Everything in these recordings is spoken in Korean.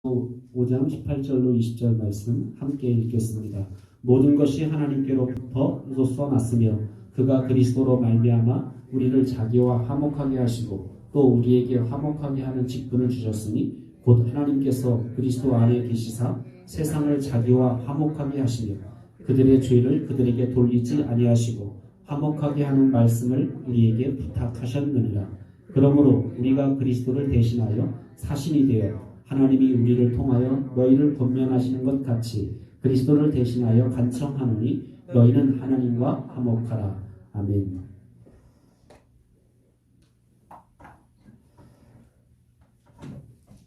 5장 18절로 20절 말씀 함께 읽겠습니다. 모든 것이 하나님께로부터 솟아났으며 그가 그리스도로 말미암아 우리를 자기와 화목하게 하시고 또 우리에게 화목하게 하는 직분을 주셨으니 곧 하나님께서 그리스도 안에 계시사 세상을 자기와 화목하게 하시며 그들의 죄를 그들에게 돌리지 아니하시고 화목하게 하는 말씀을 우리에게 부탁하셨느니라. 그러므로 우리가 그리스도를 대신하여 사신이 되어 하나님이 우리를 통하여 너희를 권면하시는 것 같이 그리스도를 대신하여 간청하노니 너희는 하나님과 화목하라. 아멘.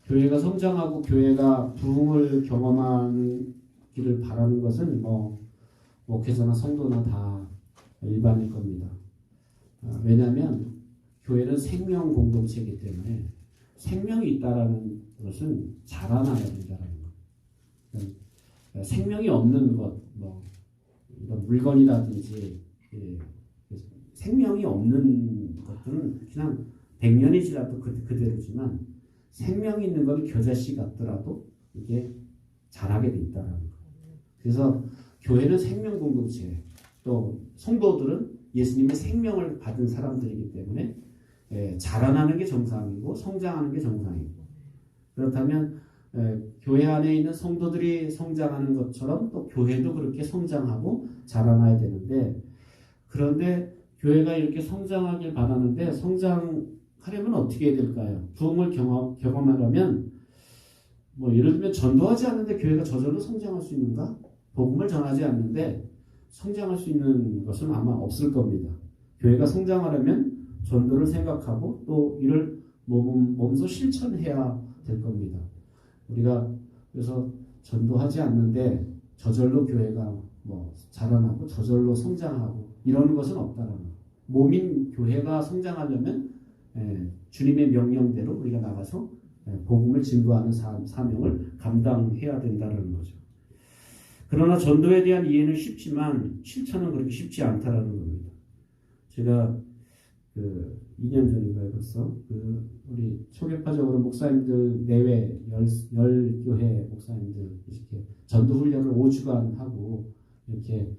교회가 성장하고 교회가 부흥을 경험하기를 바라는 것은 목회자나 성도나 다 일반일 겁니다. 왜냐하면 교회는 생명 공동체이기 때문에 생명이 있다라는 것은 자라나야 된다라는 것. 생명이 없는 것, 이런 물건이라든지 생명이 없는 것들은 그냥 100년이 지나도 그대로지만 생명이 있는 건 겨자씨 같더라도 이게 자라게 돼 있다라는 것. 그래서 교회는 생명 공동체, 또 성도들은 예수님의 생명을 받은 사람들이기 때문에 자라나는 게 정상이고 성장하는 게 정상이고, 그렇다면 교회 안에 있는 성도들이 성장하는 것처럼 또 교회도 그렇게 성장하고 자라나야 되는데, 그런데 교회가 이렇게 성장하길 바라는데 성장하려면 어떻게 해야 될까요? 부흥을 경험하려면 예를 들면 전도하지 않는데 교회가 저절로 성장할 수 있는가? 복음을 전하지 않는데 성장할 수 있는 것은 아마 없을 겁니다. 교회가 성장하려면 전도를 생각하고 또 이를 몸소 실천해야 될 겁니다. 우리가 그래서 전도하지 않는데 저절로 교회가 자라나고 저절로 성장하고 이러는 것은 없다라는 거예요. 몸인 교회가 성장하려면 주님의 명령대로 우리가 나가서 복음을 증거하는 사명을 감당해야 된다는 거죠. 그러나 전도에 대한 이해는 쉽지만 실천은 그렇게 쉽지 않다라는 겁니다. 제가 2년 전인가요, 벌써 우리 초계파적으로 목사님들 내외 10교회 목사님들 이렇게 전도 훈련을 5주간 하고 이렇게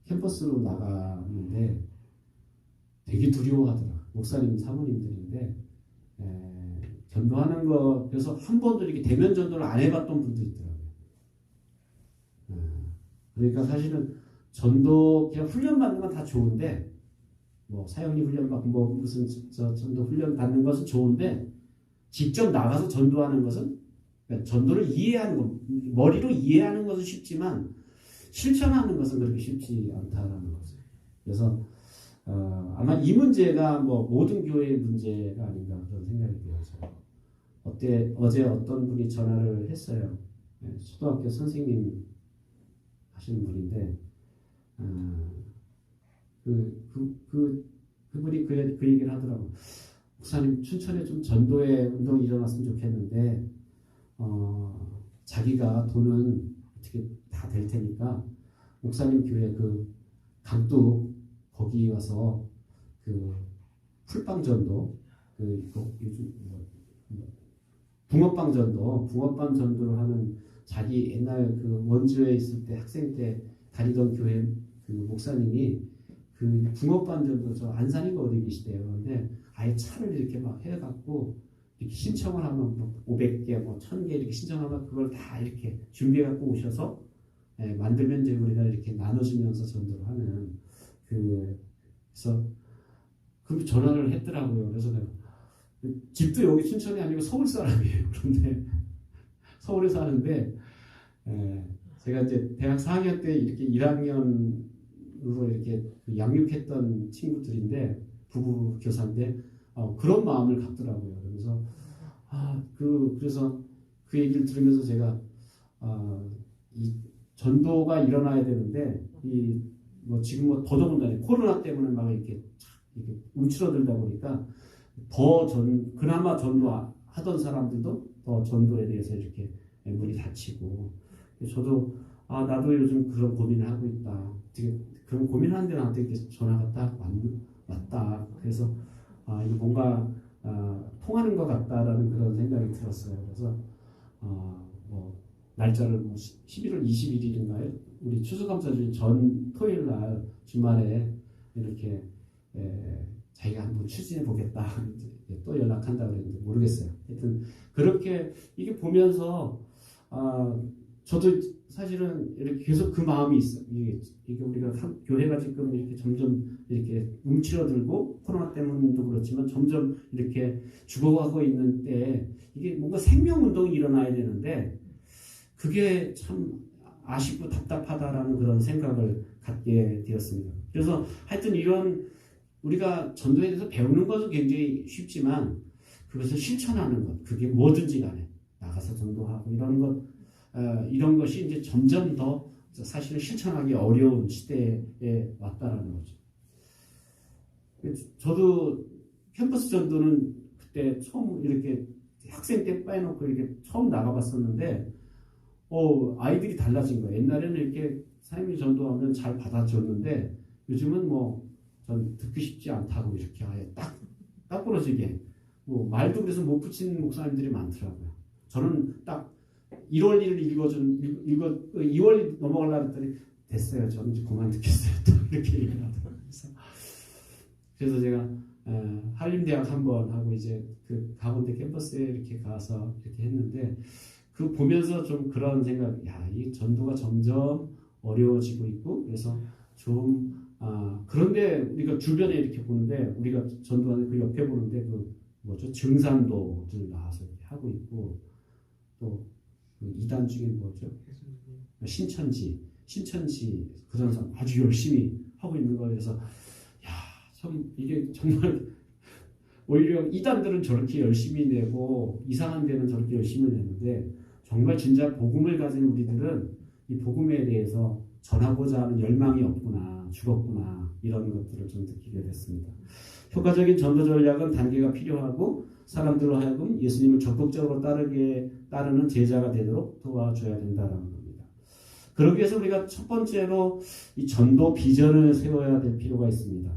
캠퍼스로 나가는데 되게 두려워하더라. 목사님 사모님들인데 전도하는 거, 그래서 한 번도 이렇게 대면 전도를 안 해봤던 분도 있더라고요. 그러니까 사실은 전도 그냥 훈련 받는 건 다 좋은데, 사역리 훈련 받고 무슨 전도 훈련 받는 것은 좋은데, 직접 나가서 전도하는 것은, 그러니까 전도를 이해하는 것, 머리로 이해하는 것은 쉽지만 실천하는 것은 그렇게 쉽지 않다라는 거죠. 그래서 아마 이 문제가 모든 교회의 문제가 아닌가 그런 생각이 들어서 어제 어떤 분이 전화를 했어요. 초등학교 선생님 하시는 분인데 그분이 그 얘기를 하더라고. 목사님, 춘천에 좀 전도의 운동이 일어났으면 좋겠는데 자기가 돈은 어떻게 다 될 테니까 목사님 교회 강둑 거기 와서 풀빵 전도, 요즘 붕어빵 전도를 하는, 자기 옛날 원주에 있을 때 학생 때 다니던 교회 목사님이 붕어빵 전도 저 안산인가 어디 계시대요. 근데 아예 차를 이렇게 막 해갖고 이렇게 신청을 하면 500개, 1000개 이렇게 신청하면 그걸 다 이렇게 준비해갖고 오셔서 만들면 이제 우리가 이렇게 나눠주면서 전도를 하는 그래서 전화를 했더라고요. 그래서 내가 집도 여기 춘천이 아니고 서울 사람이에요. 그런데 서울에 사는데 제가 이제 대학 4학년 때 이렇게 1학년으로 이렇게 양육했던 친구들인데 부부 교사인데 그런 마음을 갖더라고요. 그래서 그래서 그 얘기를 들으면서 제가 이 전도가 일어나야 되는데 지금 더더군다나 코로나 때문에 막 이렇게 움츠러들다 보니까 그나마 전도하던 사람들도 더 전도에 대해서 이렇게 문이 닫히고, 저도 나도 요즘 그런 고민을 하고 있다. 되게 그런 고민하는데 나한테 이렇게 전화가 딱 왔다. 그래서 이거 뭔가 통하는 것 같다라는 그런 생각이 들었어요. 그래서 뭐 날짜를 뭐 11월 21일인가요? 우리 추수감사주일 전 토요일 날 주말에 이렇게 자기가 한번 추진해 보겠다. 또 연락한다 그랬는데 모르겠어요. 하여튼 그렇게 이게 보면서 저도 사실은 이렇게 계속 그 마음이 있어요. 이게 우리가 교회가 지금 이렇게 점점 이렇게 움츠러들고 코로나 때문도 그렇지만 점점 이렇게 죽어가고 있는 때 이게 뭔가 생명 운동이 일어나야 되는데 그게 참 아쉽고 답답하다라는 그런 생각을 갖게 되었습니다. 그래서 하여튼 이런 우리가 전도에 대해서 배우는 것은 굉장히 쉽지만 그것을 실천하는 것, 그게 뭐든지 간에 나가서 전도하고 이런 것이 이제 점점 더 사실은 실천하기 어려운 시대에 왔다라는 거죠. 저도 캠퍼스 전도는 그때 처음 이렇게 학생 때 빼놓고 이렇게 처음 나가봤었는데, 아이들이 달라진 거예요. 옛날에는 이렇게 사임이 전도하면 잘 받아줬는데, 요즘은 뭐, 전 듣기 쉽지 않다고 이렇게 아예 딱 부러지게. 뭐, 말도 그래서 못 붙이는 목사님들이 많더라고요. 저는 딱 1월 1일 2월 넘어가려고 했더니, 됐어요. 저는 이제 그만 듣겠어요. 또 이렇게 얘기를 하더라고요. 그래서 제가, 한림대학 한번 하고 이제 그 가운데 캠퍼스에 이렇게 가서 이렇게 했는데, 그 보면서 좀 그런 생각, 이 전도가 점점 어려워지고 있고, 그래서 좀, 그런데 우리가 주변에 이렇게 보는데, 우리가 전도하는 그 옆에 보는데, 증산도들 나와서 이렇게 하고 있고, 또, 그 2단 중에 신천지, 그런 사람 아주 열심히 하고 있는 거예요. 그래서, 참, 이게 정말, 오히려 이단들은 저렇게 열심히 내고 이상한 데는 저렇게 열심히 내는데 정말 진짜 복음을 가진 우리들은 이 복음에 대해서 전하고자 하는 열망이 없구나, 죽었구나, 이런 것들을 좀 느끼게 됐습니다. 효과적인 전도 전략은 단계가 필요하고 사람들로 하여금 예수님을 적극적으로 따르는 제자가 되도록 도와줘야 된다는 겁니다. 그러기 위해서 우리가 첫 번째로 이 전도 비전을 세워야 될 필요가 있습니다.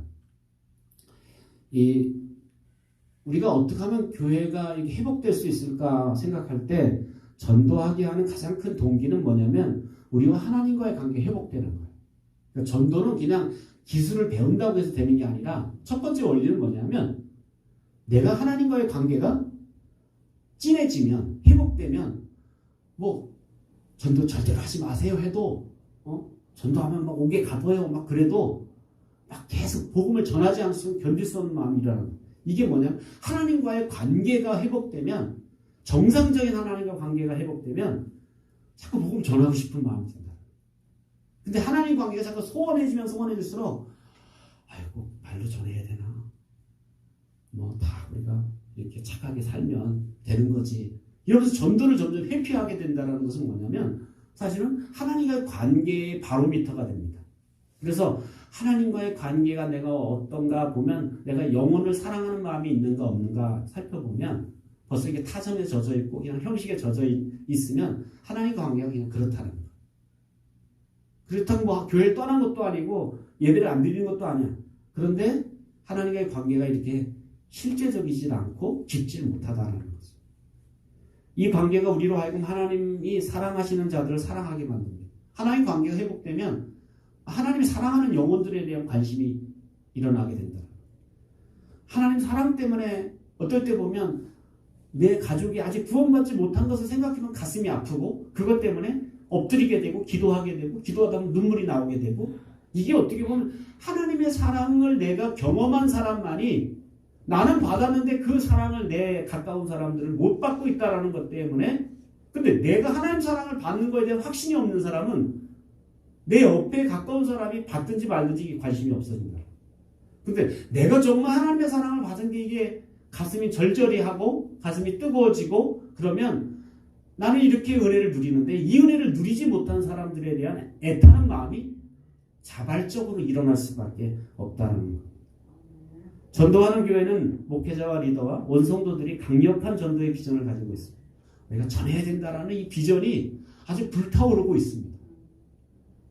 우리가 어떻게 하면 교회가 회복될 수 있을까 생각할 때 전도하게 하는 가장 큰 동기는 뭐냐면 우리와 하나님과의 관계 회복되는 거예요. 그러니까 전도는 그냥 기술을 배운다고 해서 되는 게 아니라 첫 번째 원리는 뭐냐면 내가 하나님과의 관계가 진해지면 회복되면 뭐 전도 절대로 하지 마세요 해도 전도하면 막 옥에 가둬요 막 그래도 막 계속 복음을 전하지 않으면 견딜 수 없는 마음이 일어나는 거예요. 이게 뭐냐면 하나님과의 관계가 회복되면 정상적인 하나님과 관계가 회복되면 자꾸 복음 전하고 싶은 마음이 든다. 근데 하나님 관계가 자꾸 소원해지면 소원해질수록 아이고 말로 전해야 되나? 뭐 다 우리가 이렇게 착하게 살면 되는 거지. 이러면서 전도를 점점 회피하게 된다는 것은 뭐냐면 사실은 하나님과의 관계의 바로미터가 됩니다. 그래서 하나님과의 관계가 내가 어떤가 보면 내가 영혼을 사랑하는 마음이 있는가 없는가 살펴보면 벌써 이게 타전에 젖어 있고 그냥 형식에 젖어 있으면 하나님과 관계가 그냥 그렇다는 거예요. 그렇다고 뭐 교회를 떠난 것도 아니고 예배를 안 드리는 것도 아니야. 그런데 하나님과의 관계가 이렇게 실제적이지 않고 깊지 못하다는 거죠. 이 관계가 우리로 하여금 하나님이 사랑하시는 자들을 사랑하게 만듭니다. 하나님 관계가 회복되면 하나님이 사랑하는 영혼들에 대한 관심이 일어나게 된다. 하나님 사랑 때문에 어떨 때 보면 내 가족이 아직 구원받지 못한 것을 생각하면 가슴이 아프고 그것 때문에 엎드리게 되고 기도하게 되고 기도하다 보면 눈물이 나오게 되고 이게 어떻게 보면 하나님의 사랑을 내가 경험한 사람만이 나는 받았는데 그 사랑을 내 가까운 사람들을 못 받고 있다는 것 때문에 근데 내가 하나님 사랑을 받는 것에 대한 확신이 없는 사람은 내 옆에 가까운 사람이 받든지 말든지 관심이 없어진다. 근데 내가 정말 하나님의 사랑을 받은 게 이게 가슴이 절절히하고 가슴이 뜨거워지고 그러면 나는 이렇게 은혜를 누리는데 이 은혜를 누리지 못한 사람들에 대한 애타는 마음이 자발적으로 일어날 수밖에 없다는 것. 전도하는 교회는 목회자와 리더와 원성도들이 강력한 전도의 비전을 가지고 있습니다. 내가 전해야 된다라는 이 비전이 아주 불타오르고 있습니다.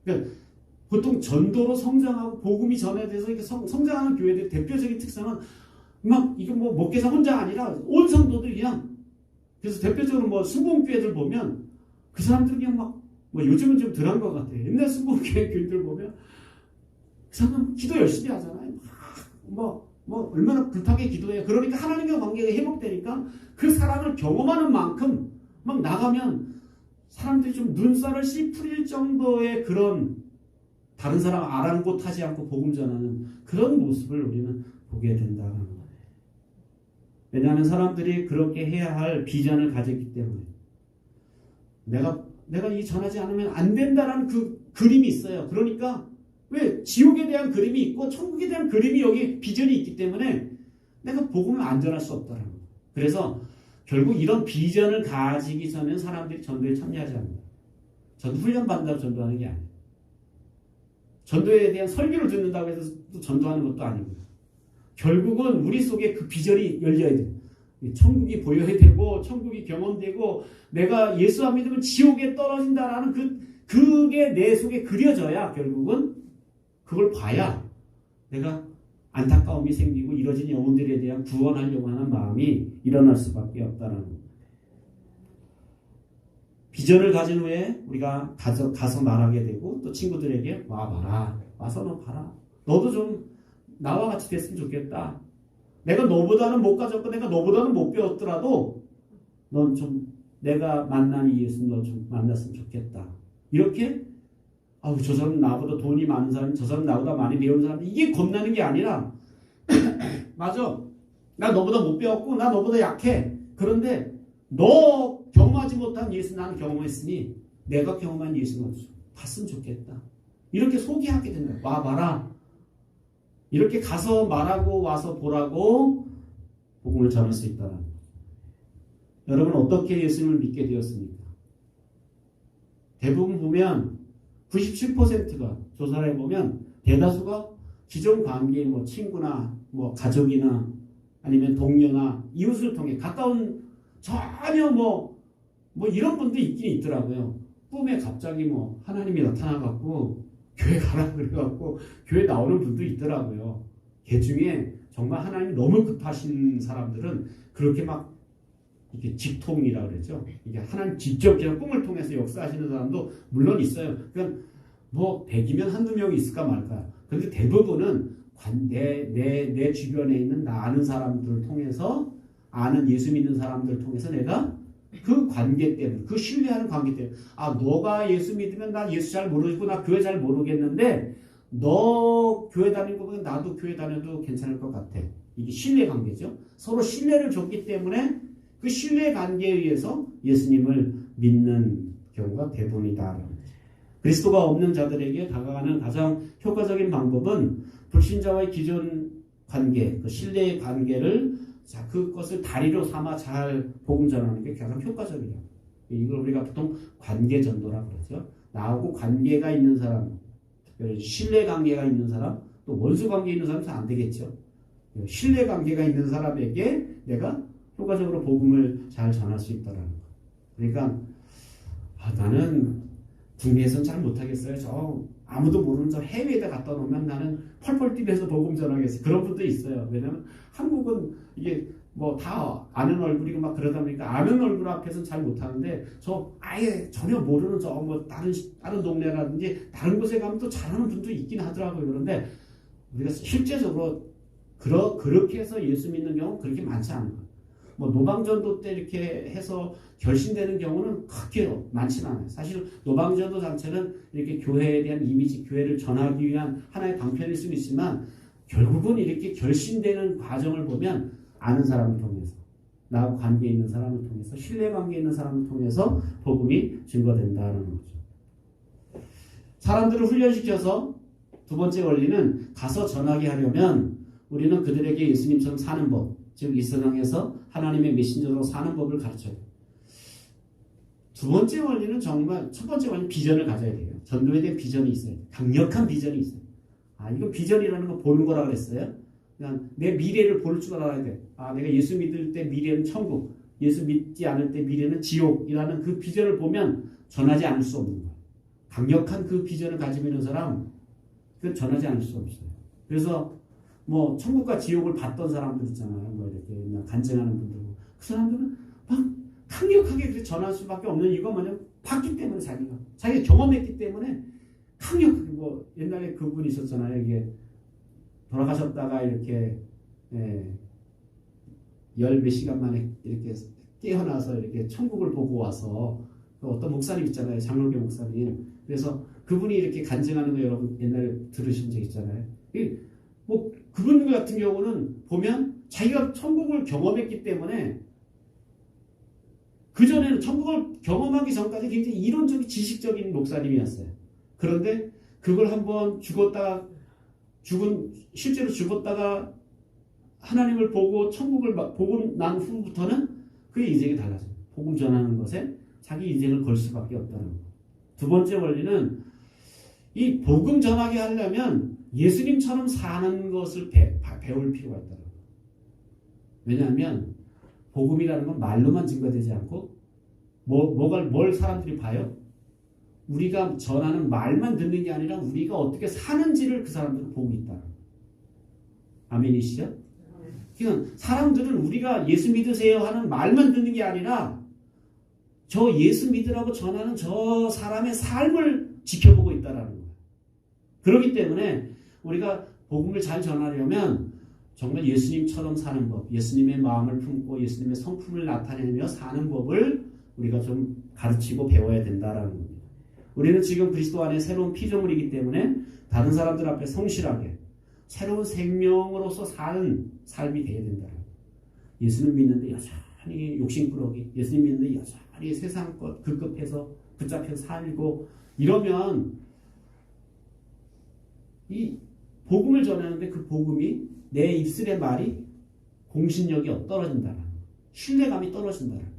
그러니까 보통 전도로 성장하고 복음이 전해져서 성장하는 교회들의 대표적인 특성은 막 이거 뭐 목회자 혼자 아니라 온 성도들이 그냥 그래서 대표적으로 뭐 순복음교회들 보면 그 사람들 그냥 막 뭐 요즘은 좀 덜한 것 같아. 옛날 순복음교회 교인들 보면 그 사람은 기도 열심히 하잖아요. 뭐 얼마나 불타게 기도해요. 그러니까 하나님과 관계가 회복되니까 그 사랑을 경험하는 만큼 막 나가면 사람들이 좀 눈살을 찌푸릴 정도의 그런 다른 사람 아랑곳하지 않고 복음 전하는 그런 모습을 우리는 보게 된다는 거예요. 왜냐하면 사람들이 그렇게 해야 할 비전을 가졌기 때문에 내가 이 전하지 않으면 안 된다라는 그 그림이 있어요. 그러니까 왜 지옥에 대한 그림이 있고 천국에 대한 그림이 여기 비전이 있기 때문에 내가 복음을 안 전할 수 없다라는 거예요. 그래서 결국 이런 비전을 가지기 전에 사람들이 전도에 참여하지 않는다. 전도 훈련 받는다고 전도하는 게 아니에요. 전도에 대한 설교를 듣는다고 해서 또 전도하는 것도 아니고요. 결국은 우리 속에 그 비전이 열려야 돼요. 천국이 보여야 되고 천국이 경험되고 내가 예수 안 믿으면 지옥에 떨어진다라는 그게 내 속에 그려져야 결국은 그걸 봐야 내가 안타까움이 생기고 이뤄진 영혼들에 대한 구원하려고 하는 마음이 일어날 수밖에 없다는 겁니다. 비전을 가진 후에 우리가 가서 말하게 되고 또 친구들에게 와봐라. 와서 너 봐라. 너도 좀 나와 같이 됐으면 좋겠다. 내가 너보다는 못 가졌고 내가 너보다는 못 배웠더라도 넌 좀 내가 만난 이 예수 너 좀 만났으면 좋겠다. 이렇게 저 사람 나보다 돈이 많은 사람, 저 사람 나보다 많이 배운 사람 이게 겁나는 게 아니라 맞아. 나 너보다 못 배웠고 나 너보다 약해. 그런데 너 경험하지 못한 예수 나는 경험했으니 내가 경험한 예수는 봤으면 좋겠다. 이렇게 소개하게 된다. 와봐라. 이렇게 가서 말하고 와서 보라고 복음을 전할 수 있다는 거예요. 여러분 어떻게 예수님을 믿게 되었습니까? 대부분 보면 97%가 조사를 해보면 대다수가 기존 관계 뭐 친구나 뭐 가족이나 아니면 동료나 이웃을 통해 가까운 전혀 뭐 이런 분도 있긴 있더라고요. 꿈에 갑자기 뭐 하나님이 나타나갖고 교회 가라 그래갖고 교회 나오는 분도 있더라고요. 걔 중에 정말 하나님이 너무 급하신 사람들은 그렇게 막 이렇게 직통이라고 그러죠. 이게 하나님 직접 그냥 꿈을 통해서 역사하시는 사람도 물론 있어요. 그러니까 뭐 100이면 한두 명이 있을까 말까. 그런데 대부분은 내 주변에 있는 나 아는 사람들을 통해서 아는 예수 믿는 사람들을 통해서 내가 그 관계 때문에 그 신뢰하는 관계 때문에 너가 예수 믿으면 나 예수 잘 모르고 나 교회 잘 모르겠는데 너 교회 다니는 거 보면 나도 교회 다녀도 괜찮을 것 같아. 이게 신뢰 관계죠. 서로 신뢰를 줬기 때문에 그 신뢰 관계에 의해서 예수님을 믿는 경우가 대부분이다. 그리스도가 없는 자들에게 다가가는 가장 효과적인 방법은 불신자와의 기존 관계, 그 신뢰의 관계를 그것을 다리로 삼아 잘 복음 전하는 게 가장 효과적이에요. 이걸 우리가 보통 관계 전도라고 그러죠. 나하고 관계가 있는 사람, 특별히 신뢰 관계가 있는 사람, 또 원수 관계 있는 사람은 안 되겠죠. 신뢰 관계가 있는 사람에게 내가 효과적으로 복음을 잘 전할 수 있다는 거. 그러니까 나는 국내에서는 잘 못하겠어요. 저 아무도 모르는 저 해외에다 갖다 놓으면 나는 펄펄 뛰면서 복음 전하겠어요. 그런 분도 있어요. 왜냐하면 한국은 이게 뭐 다 아는 얼굴이고 막 그러다 보니까 아는 얼굴 앞에서는 잘 못하는데 저 아예 전혀 모르는 저 뭐 다른 동네라든지 다른 곳에 가면 또 잘하는 분도 있긴 하더라고요. 그런데 우리가 실제적으로 그렇게 해서 예수 믿는 경우는 그렇게 많지 않은 거예요. 뭐 노방전도 때 이렇게 해서 결신되는 경우는 크게 많지는 않아요. 사실 노방전도 자체는 이렇게 교회에 대한 이미지, 교회를 전하기 위한 하나의 방편일 수는 있지만 결국은 이렇게 결신되는 과정을 보면 아는 사람을 통해서 나하고 관계 있는 사람을 통해서 신뢰 관계 있는 사람을 통해서 복음이 증거된다는 거죠. 사람들을 훈련시켜서 두 번째 원리는 가서 전하게 하려면 우리는 그들에게 예수님처럼 사는 법, 즉 이 세상에서 하나님의 메신저로 사는 법을 가르쳐요. 두 번째 원리는 정말 첫 번째 원리는 비전을 가져야 돼요. 전도에 대한 비전이 있어요. 강력한 비전이 있어요. 이건 비전이라는 거 보는 거라 그랬어요. 그냥 내 미래를 볼 줄 알아야 돼. 내가 예수 믿을 때 미래는 천국, 예수 믿지 않을 때 미래는 지옥이라는 그 비전을 보면 전하지 않을 수 없는 거예요. 강력한 그 비전을 가지고 있는 사람, 그 전하지 않을 수 없어요. 그래서 뭐 천국과 지옥을 봤던 사람들 있잖아요. 뭐 이렇게 맨날 간증하는 분들. 그 사람들은 막 강력하게 그렇게 전할 수밖에 없는 이유가 뭐냐면 봤기 때문에 자기가 경험했기 때문에 강력하게 뭐 옛날에 그분이 있었잖아요. 이게 돌아가셨다가 이렇게 열 몇 시간 만에 이렇게 깨어나서 이렇게 천국을 보고 와서 그 어떤 목사님 있잖아요. 장로교 목사님. 그래서 그분이 이렇게 간증하는 거 여러분 옛날에 들으신 적 있잖아요. 뭐 그분 같은 경우는 보면 자기가 천국을 경험했기 때문에 그전에는 천국을 경험하기 전까지 굉장히 이론적인 지식적인 목사님이었어요. 그런데 그걸 한번 실제로 죽었다가 하나님을 보고 천국을 보고 난 후부터는 그의 인생이 달라져요. 복음 전하는 것에 자기 인생을 걸 수밖에 없다는 거예요. 두 번째 원리는 이 복음 전하게 하려면 예수님처럼 사는 것을 배울 필요가 있다는 거예요. 왜냐하면 복음이라는 건 말로만 증거되지 않고 뭘 사람들이 봐요? 우리가 전하는 말만 듣는 게 아니라 우리가 어떻게 사는지를 그 사람들은 보고 있다. 아멘이시죠? 그러니까 사람들은 우리가 예수 믿으세요 하는 말만 듣는 게 아니라 저 예수 믿으라고 전하는 저 사람의 삶을 지켜보고 있다라는 거예요. 그렇기 때문에 우리가 복음을 잘 전하려면 정말 예수님처럼 사는 법, 예수님의 마음을 품고 예수님의 성품을 나타내며 사는 법을 우리가 좀 가르치고 배워야 된다라는 겁니다. 우리는 지금 그리스도 안에 새로운 피조물이기 때문에 다른 사람들 앞에 성실하게 새로운 생명으로서 사는 삶이 되어야 된다. 예수님 믿는데 여전히 욕심꾸러기, 예수님 믿는데 여전히 세상 것 급급해서 붙잡혀 살고 이러면 이 복음을 전하는데 그 복음이 내 입술의 말이 공신력이 떨어진다는 거예요. 신뢰감이 떨어진다는 거예요.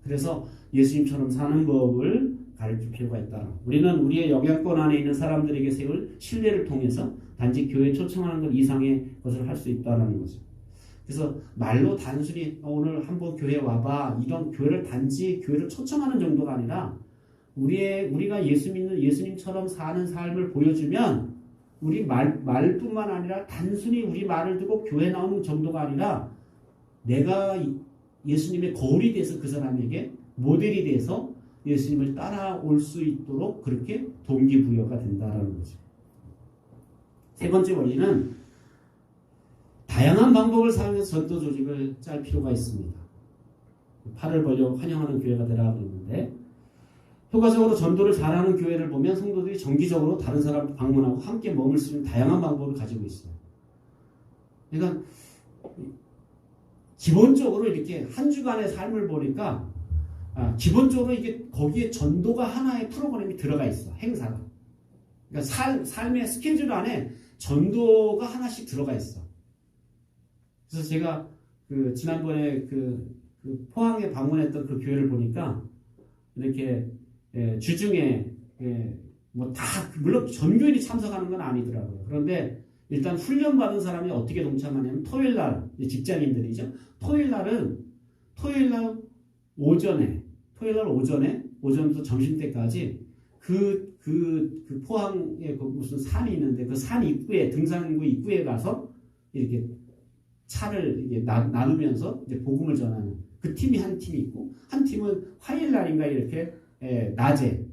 그래서 예수님처럼 사는 법을 가르칠 필요가 있다. 우리는 우리의 영향권 안에 있는 사람들에게 세울 신뢰를 통해서 단지 교회에 초청하는 것 이상의 것을 할 수 있다는 거죠. 그래서 말로 단순히 오늘 한번 교회 와봐 이런 교회를 단지 교회를 초청하는 정도가 아니라 우리가 예수 믿는 예수님처럼 사는 삶을 보여주면 우리 말뿐만 아니라 단순히 우리 말을 듣고 교회 나오는 정도가 아니라 내가 예수님의 거울이 돼서 그 사람에게 모델이 돼서 예수님을 따라올 수 있도록 그렇게 동기부여가 된다는 거죠. 세 번째 원리는 다양한 방법을 사용해서 전도 조직을 짤 필요가 있습니다. 팔을 벌려 환영하는 교회가 되라 그러는데 효과적으로 전도를 잘하는 교회를 보면 성도들이 정기적으로 다른 사람을 방문하고 함께 머물 수 있는 다양한 방법을 가지고 있어요. 그러니까 기본적으로 이렇게 한 주간의 삶을 보니까 기본적으로 이게 거기에 전도가 하나의 프로그램이 들어가 있어. 행사가. 그러니까 삶의 스케줄 안에 전도가 하나씩 들어가 있어. 그래서 제가 지난번에 포항에 방문했던 그 교회를 보니까 이렇게 주중에 뭐 다 물론 전교인이 참석하는 건 아니더라고요. 그런데 일단 훈련받은 사람이 어떻게 동참하냐면 토요일 날 직장인들이죠. 토요일 날 오전부터 점심 때까지 그 포항에 무슨 산이 있는데 그 산 입구에 등산구 입구에 가서 이렇게 차를 이렇게 나누면서 이제 복음을 전하는 그 팀이 한 팀이 있고 한 팀은 화요일 날인가 이렇게 낮에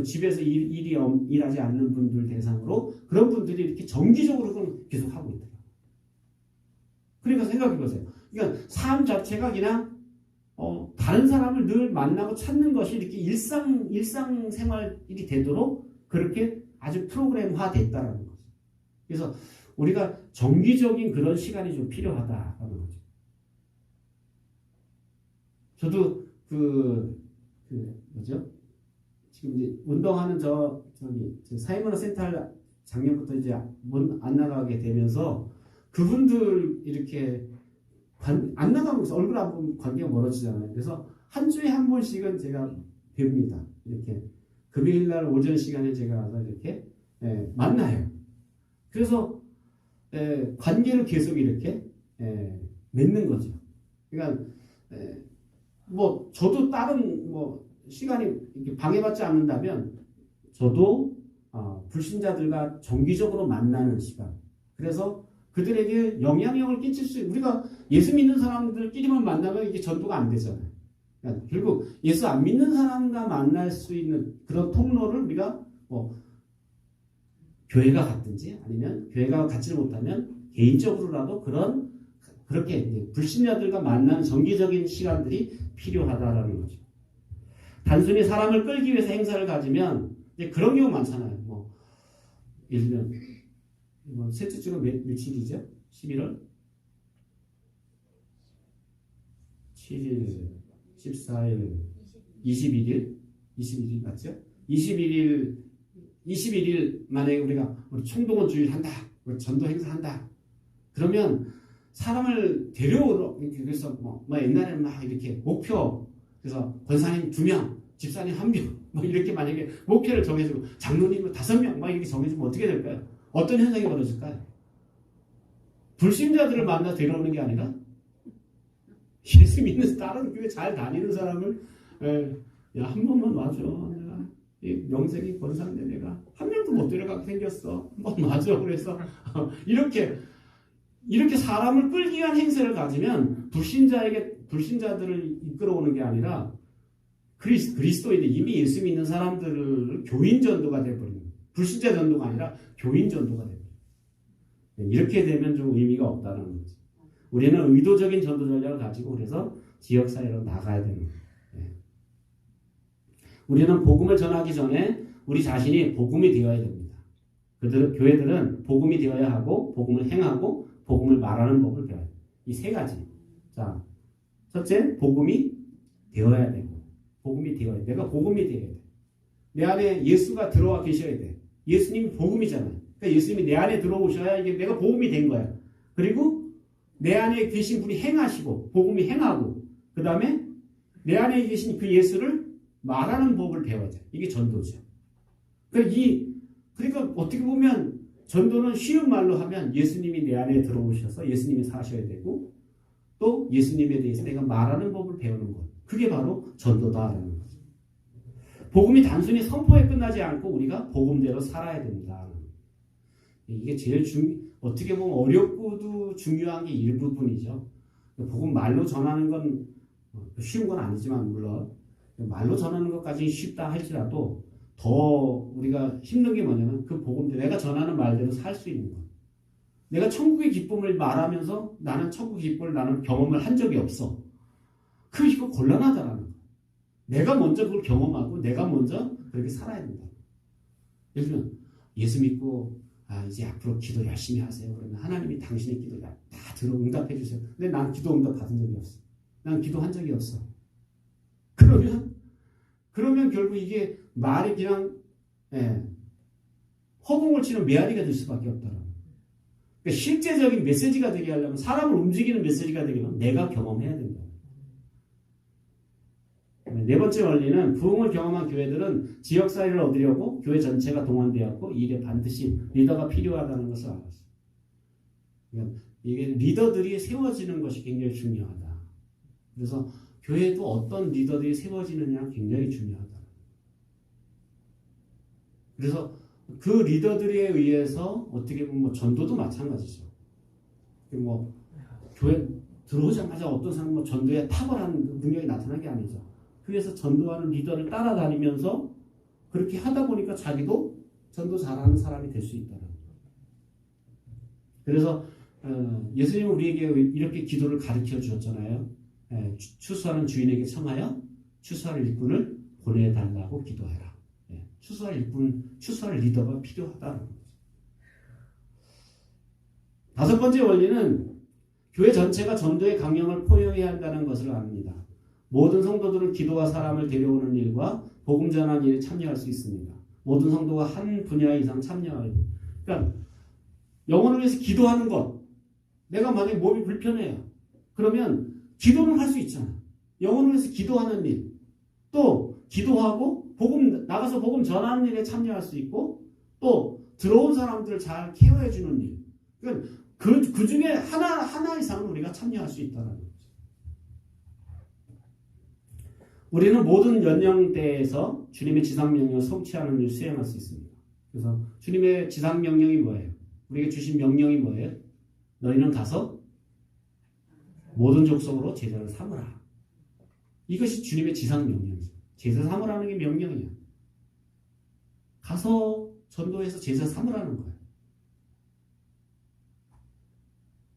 집에서 일하지 않는 분들 대상으로 그런 분들이 이렇게 정기적으로 계속 하고 있더라고요. 그러니까 생각해보세요. 그러니까 삶 자체가 그냥 다른 사람을 늘 만나고 찾는 것이 이렇게 일상생활이 되도록 그렇게 아주 프로그램화 됐다라는 거죠. 그래서 우리가 정기적인 그런 시간이 좀 필요하다라는 거죠. 저도 뭐죠? 지금 이제 운동하는 사회문화 센터 작년부터 이제 안 나가게 되면서 그분들 이렇게 안 나가면서 얼굴 안 보면 관계가 멀어지잖아요. 그래서 한 주에 한 번씩은 제가 뵙니다. 이렇게 금요일 날 오전 시간에 제가 와서 이렇게 만나요. 그래서 관계를 계속 이렇게 맺는 거죠. 그러니까 뭐 저도 다른 시간이 이렇게 방해받지 않는다면 저도 불신자들과 정기적으로 만나는 시간. 그래서 그들에게 영향력을 끼칠 수 우리가 예수 믿는 사람들끼리만 만나면 이게 전도가 안 되잖아요. 그러니까 결국 예수 안 믿는 사람과 만날 수 있는 그런 통로를 우리가 뭐 교회가 갔든지 아니면 교회가 갖지 못하면 개인적으로라도 그렇게 불신자들과 만나는 정기적인 시간들이 필요하다라는 거죠. 단순히 사람을 끌기 위해서 행사를 가지면 이제 그런 경우 많잖아요. 뭐 예를 들면 셋째 주가 며칠이죠? 11월 7일, 14일, 21일 맞죠? 21일 만약에 우리가 총동원 주일 한다, 전도 행사 한다. 그러면 사람을 데려오러 그래서 뭐 옛날에는 막 이렇게 목표 그래서 권사님 2명, 집사님 1명 뭐 이렇게 만약에 목표를 정해주고 장로님은 5명 막 이렇게 정해주면 어떻게 될까요? 어떤 현상이 벌어질까요? 불신자들을 만나 데려오는 게 아니라 예수 믿는 다른 교회 잘 다니는 사람을 야, 한 번만 와줘. 내가 명색이 권사인데 내가 한 명도 못 데려가게 생겼어. 한 번 와줘. 그래서 이렇게 사람을 끌기 위한 행세를 가지면 불신자들을 이끌어오는 게 아니라 그리스도인들 이미 예수 믿는 사람들을 교인 전도가 되어버리는 거예요. 불신자 전도가 아니라 교인 전도가 되어버려요. 이렇게 되면 좀 의미가 없다는 거죠. 우리는 의도적인 전도 전략을 가지고 그래서 지역사회로 나가야 되는 거예요. 우리는 복음을 전하기 전에 우리 자신이 복음이 되어야 됩니다. 교회들은 복음이 되어야 하고 복음을 행하고 복음을 말하는 법을 배워야 돼요. 이 세 가지. 자, 첫째, 복음이 되어야 되고 복음이 되어야 돼. 내가 복음이 되어야 돼. 내 안에 예수가 들어와 계셔야 돼. 예수님이 복음이잖아요. 그러니까 예수님이 내 안에 들어오셔야 이게 내가 복음이 된 거야. 그리고 내 안에 계신 분이 행하시고 복음이 행하고 그 다음에 내 안에 계신 그 예수를 말하는 법을 배워야 돼. 이게 전도죠. 그러니까 어떻게 보면 전도는 쉬운 말로 하면 예수님이 내 안에 들어오셔서 예수님이 사셔야 되고 또 예수님에 대해서 내가 말하는 법을 배우는 것. 그게 바로 전도다라는 거죠. 복음이 단순히 선포에 끝나지 않고 우리가 복음대로 살아야 된다. 이게 제일 어떻게 보면 어렵고도 중요한 게 일부분이죠. 복음 말로 전하는 건 쉬운 건 아니지만 물론 말로 전하는 것까지 쉽다 할지라도 더 우리가 힘든 게 뭐냐면 그 복음대로 내가 전하는 말대로 살 수 있는 것. 내가 천국의 기쁨을 말하면서 나는 천국의 기쁨을 나는 경험을 한 적이 없어. 이거 곤란하다라는 거. 내가 먼저 그걸 경험하고 내가 먼저 그렇게 살아야 된다. 예를 들면 예수 믿고 이제 앞으로 기도 열심히 하세요. 그러면 하나님이 당신의 기도 다 응답해 주세요. 근데 난 기도 응답 받은 적이 없어. 난 기도한 적이 없어. 그러면 결국 이게 말이 그냥 허공을 치는 메아리가 될 수밖에 없다라는 거예요. 그러니까 실제적인 메시지가 되게 하려면 사람을 움직이는 메시지가 되려면 내가 경험해야 된다. 네 번째 원리는 부흥을 경험한 교회들은 지역사회를 얻으려고 교회 전체가 동원되었고 이 일에 반드시 리더가 필요하다는 것을 알았어요. 그러니까 이게 리더들이 세워지는 것이 굉장히 중요하다. 그래서 교회도 어떤 리더들이 세워지느냐 굉장히 중요하다. 그래서 그 리더들에 의해서 어떻게 보면 전도도 마찬가지죠. 교회 들어오자마자 어떤 사람은 전도에 탁월한 능력이 나타난 게 아니죠. 그래서 전도하는 리더를 따라다니면서 그렇게 하다 보니까 자기도 전도 잘하는 사람이 될 수 있다는 거죠. 그래서 예수님은 우리에게 이렇게 기도를 가르쳐 주셨잖아요. 추수하는 주인에게 청하여 추수할 일꾼을 보내달라고 기도해라. 추수할 리더가 필요하다는 거죠. 다섯 번째 원리는 교회 전체가 전도의 강령을 포용해야 한다는 것을 압니다. 모든 성도들은 기도와 사람을 데려오는 일과 복음 전하는 일에 참여할 수 있습니다. 모든 성도가 한 분야 이상 참여해야 됩니다. 그러니까 영혼을 위해서 기도하는 것. 내가 만약에 몸이 불편해요. 그러면 기도는 할 수 있잖아. 영혼을 위해서 기도하는 일. 또 기도하고 나가서 복음 전하는 일에 참여할 수 있고 또 들어온 사람들을 잘 케어해 주는 일. 그러니까 그 중에 하나 이상은 우리가 참여할 수 있다는 거죠. 우리는 모든 연령대에서 주님의 지상명령을 성취하는 일을 수행할 수 있습니다. 그래서 주님의 지상명령이 뭐예요? 우리에게 주신 명령이 뭐예요? 너희는 가서 모든 족속으로 제자를 삼으라. 이것이 주님의 지상 명령이죠. 제자 삼으라는 게 명령이야. 가서 전도해서 제자 삼으라는 거예요.